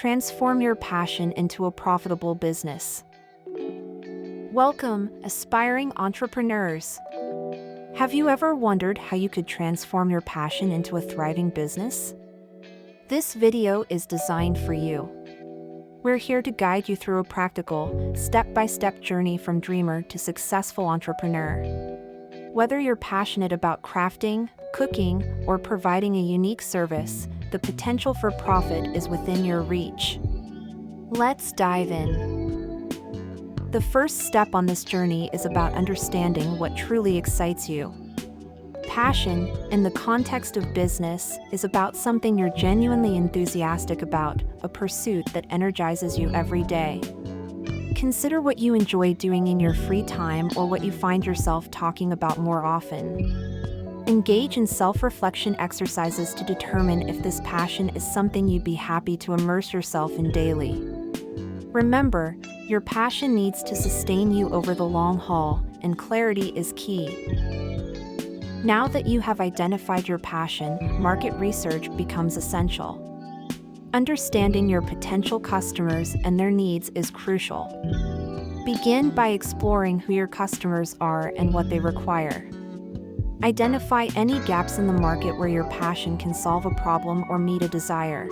Transform your passion into a profitable business. Welcome, aspiring entrepreneurs. Have you ever wondered how you could transform your passion into a thriving business? This video is designed for you. We're here to guide you through a practical, step-by-step journey from dreamer to successful entrepreneur. Whether you're passionate about crafting, cooking, or providing a unique service, the potential for profit is within your reach. Let's dive in. The first step on this journey is about understanding what truly excites you. Passion, in the context of business, is about something you're genuinely enthusiastic about, a pursuit that energizes you every day. Consider what you enjoy doing in your free time or what you find yourself talking about more often. Engage in self-reflection exercises to determine if this passion is something you'd be happy to immerse yourself in daily. Remember, your passion needs to sustain you over the long haul, and clarity is key. Now that you have identified your passion, market research becomes essential. Understanding your potential customers and their needs is crucial. Begin by exploring who your customers are and what they require. Identify any gaps in the market where your passion can solve a problem or meet a desire.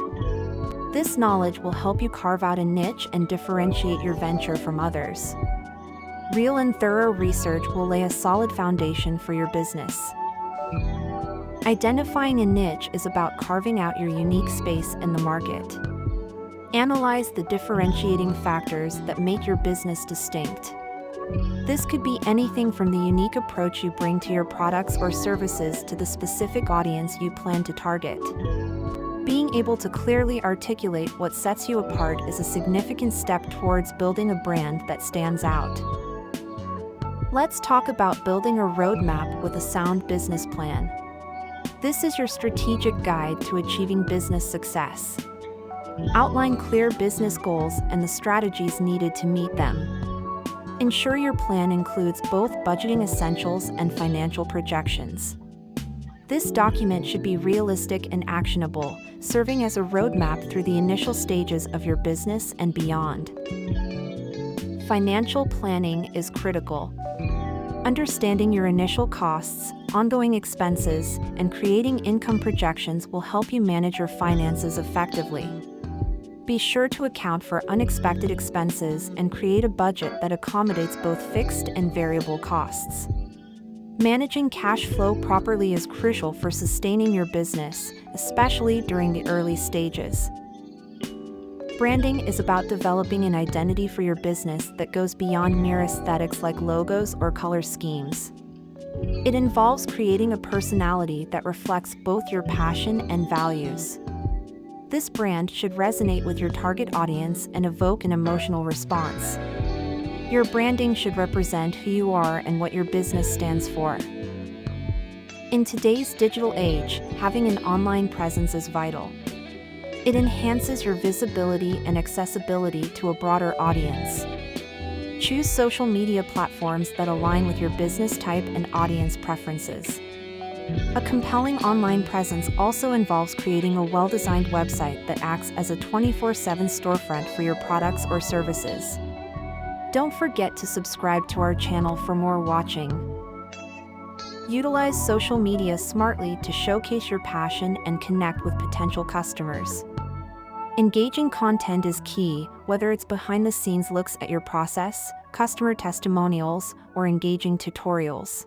This knowledge will help you carve out a niche and differentiate your venture from others. Real and thorough research will lay a solid foundation for your business. Identifying a niche is about carving out your unique space in the market. Analyze the differentiating factors that make your business distinct. This could be anything from the unique approach you bring to your products or services to the specific audience you plan to target. Being able to clearly articulate what sets you apart is a significant step towards building a brand that stands out. Let's talk about building a roadmap with a sound business plan. This is your strategic guide to achieving business success. Outline clear business goals and the strategies needed to meet them. Ensure your plan includes both budgeting essentials and financial projections. This document should be realistic and actionable, serving as a roadmap through the initial stages of your business and beyond. Financial planning is critical. Understanding your initial costs, ongoing expenses, and creating income projections will help you manage your finances effectively. Be sure to account for unexpected expenses and create a budget that accommodates both fixed and variable costs. Managing cash flow properly is crucial for sustaining your business, especially during the early stages. Branding is about developing an identity for your business that goes beyond mere aesthetics like logos or color schemes. It involves creating a personality that reflects both your passion and values. This brand should resonate with your target audience and evoke an emotional response. Your branding should represent who you are and what your business stands for. In today's digital age, having an online presence is vital. It enhances your visibility and accessibility to a broader audience. Choose social media platforms that align with your business type and audience preferences. A compelling online presence also involves creating a well-designed website that acts as a 24/7 storefront for your products or services. Don't forget to subscribe to our channel for more watching. Utilize social media smartly to showcase your passion and connect with potential customers. Engaging content is key, whether it's behind-the-scenes looks at your process, customer testimonials, or engaging tutorials.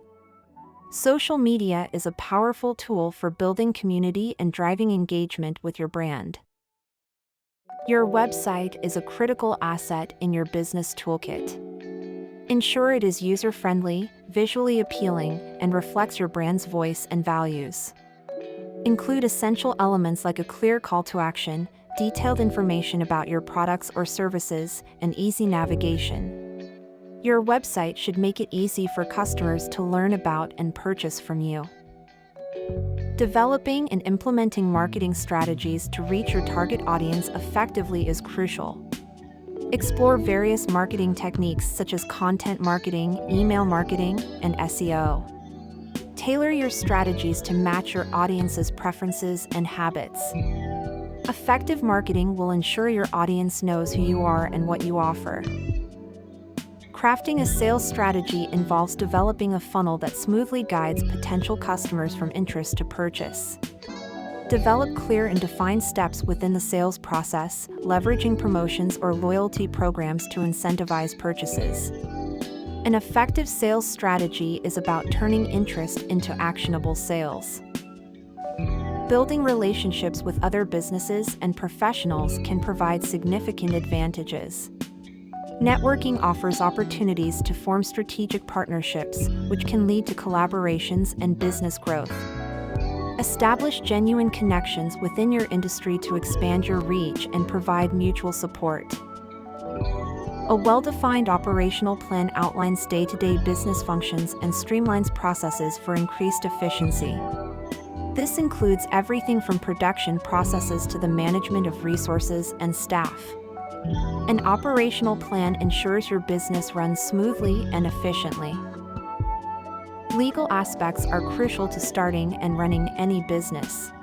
Social media is a powerful tool for building community and driving engagement with your brand. Your website is a critical asset in your business toolkit. Ensure it is user-friendly, visually appealing, and reflects your brand's voice and values. Include essential elements like a clear call to action, detailed information about your products or services, and easy navigation. Your website should make it easy for customers to learn about and purchase from you. Developing and implementing marketing strategies to reach your target audience effectively is crucial. Explore various marketing techniques such as content marketing, email marketing, and SEO. Tailor your strategies to match your audience's preferences and habits. Effective marketing will ensure your audience knows who you are and what you offer. Crafting a sales strategy involves developing a funnel that smoothly guides potential customers from interest to purchase. Develop clear and defined steps within the sales process, leveraging promotions or loyalty programs to incentivize purchases. An effective sales strategy is about turning interest into actionable sales. Building relationships with other businesses and professionals can provide significant advantages. Networking offers opportunities to form strategic partnerships, which can lead to collaborations and business growth. Establish genuine connections within your industry to expand your reach and provide mutual support. A well-defined operational plan outlines day-to-day business functions and streamlines processes for increased efficiency. This includes everything from production processes to the management of resources and staff. An operational plan ensures your business runs smoothly and efficiently. Legal aspects are crucial to starting and running any business.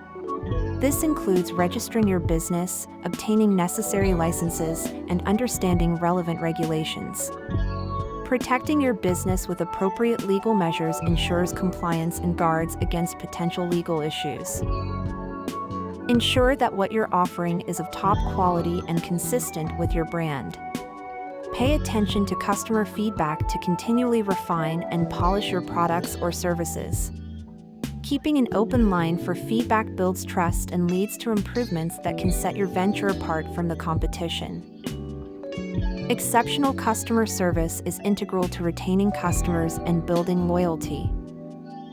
This includes registering your business, obtaining necessary licenses, and understanding relevant regulations. Protecting your business with appropriate legal measures ensures compliance and guards against potential legal issues. Ensure that what you're offering is of top quality and consistent with your brand. Pay attention to customer feedback to continually refine and polish your products or services. Keeping an open line for feedback builds trust and leads to improvements that can set your venture apart from the competition. Exceptional customer service is integral to retaining customers and building loyalty.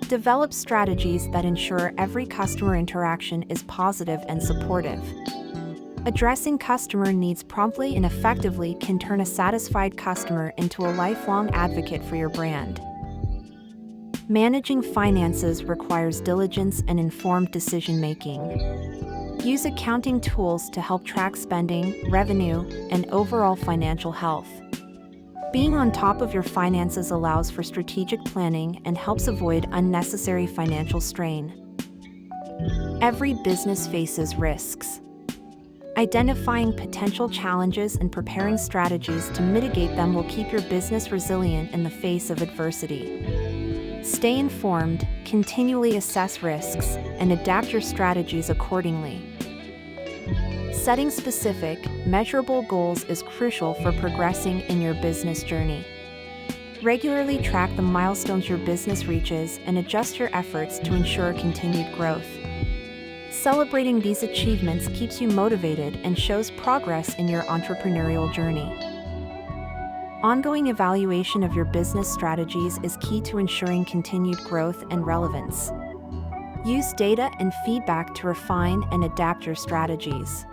Develop strategies that ensure every customer interaction is positive and supportive. Addressing customer needs promptly and effectively can turn a satisfied customer into a lifelong advocate for your brand. Managing finances requires diligence and informed decision-making. Use accounting tools to help track spending, revenue, and overall financial health. Being on top of your finances allows for strategic planning and helps avoid unnecessary financial strain. Every business faces risks. Identifying potential challenges and preparing strategies to mitigate them will keep your business resilient in the face of adversity. Stay informed, continually assess risks, and adapt your strategies accordingly. Setting specific, measurable goals is crucial for progressing in your business journey. Regularly track the milestones your business reaches and adjust your efforts to ensure continued growth. Celebrating these achievements keeps you motivated and shows progress in your entrepreneurial journey. Ongoing evaluation of your business strategies is key to ensuring continued growth and relevance. Use data and feedback to refine and adapt your strategies.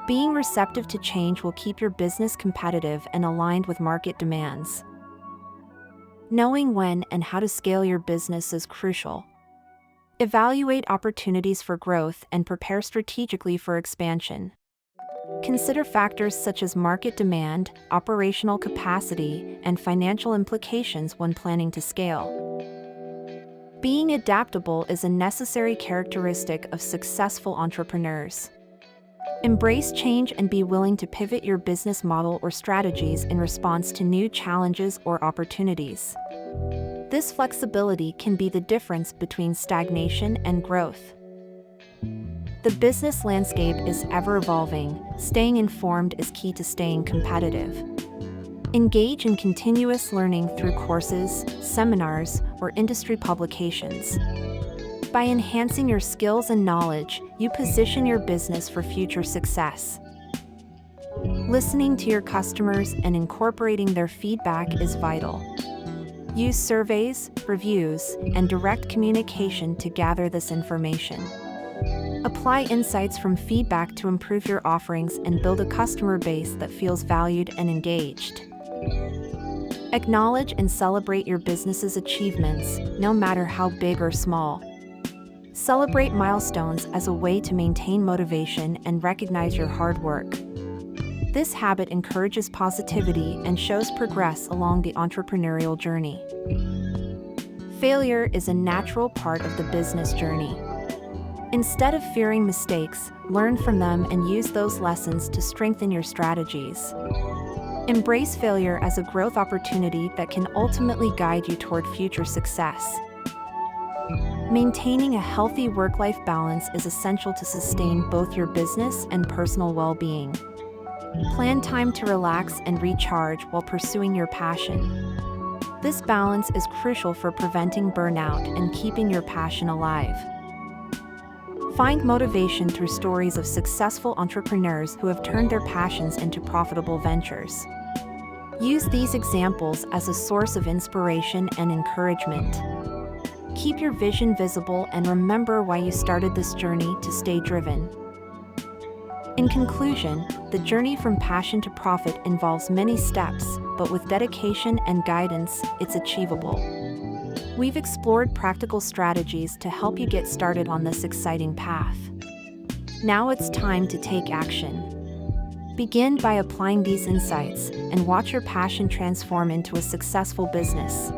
Being receptive to change will keep your business competitive and aligned with market demands. Knowing when and how to scale your business is crucial. Evaluate opportunities for growth and prepare strategically for expansion. Consider factors such as market demand, operational capacity, and financial implications when planning to scale. Being adaptable is a necessary characteristic of successful entrepreneurs. Embrace change and be willing to pivot your business model or strategies in response to new challenges or opportunities. This flexibility can be the difference between stagnation and growth. The business landscape is ever-evolving. Staying informed is key to staying competitive. Engage in continuous learning through courses, seminars, or industry publications. By enhancing your skills and knowledge, you position your business for future success. Listening to your customers and incorporating their feedback is vital. Use surveys, reviews, and direct communication to gather this information. Apply insights from feedback to improve your offerings and build a customer base that feels valued and engaged. Acknowledge and celebrate your business's achievements, no matter how big or small. Celebrate milestones as a way to maintain motivation and recognize your hard work. This habit encourages positivity and shows progress along the entrepreneurial journey. Failure is a natural part of the business journey. Instead of fearing mistakes, learn from them and use those lessons to strengthen your strategies. Embrace failure as a growth opportunity that can ultimately guide you toward future success. Maintaining a healthy work-life balance is essential to sustain both your business and personal well-being. Plan time to relax and recharge while pursuing your passion. This balance is crucial for preventing burnout and keeping your passion alive. Find motivation through stories of successful entrepreneurs who have turned their passions into profitable ventures. Use these examples as a source of inspiration and encouragement. Keep your vision visible and remember why you started this journey to stay driven. In conclusion, the journey from passion to profit involves many steps, but with dedication and guidance, it's achievable. We've explored practical strategies to help you get started on this exciting path. Now it's time to take action. Begin by applying these insights and watch your passion transform into a successful business.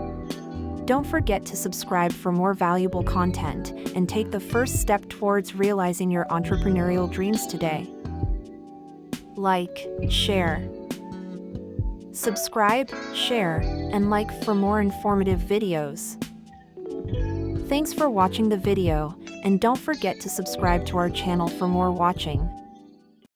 Don't forget to subscribe for more valuable content and take the first step towards realizing your entrepreneurial dreams today. Like, share, subscribe, share, and like for more informative videos. Thanks for watching the video, and don't forget to subscribe to our channel for more watching.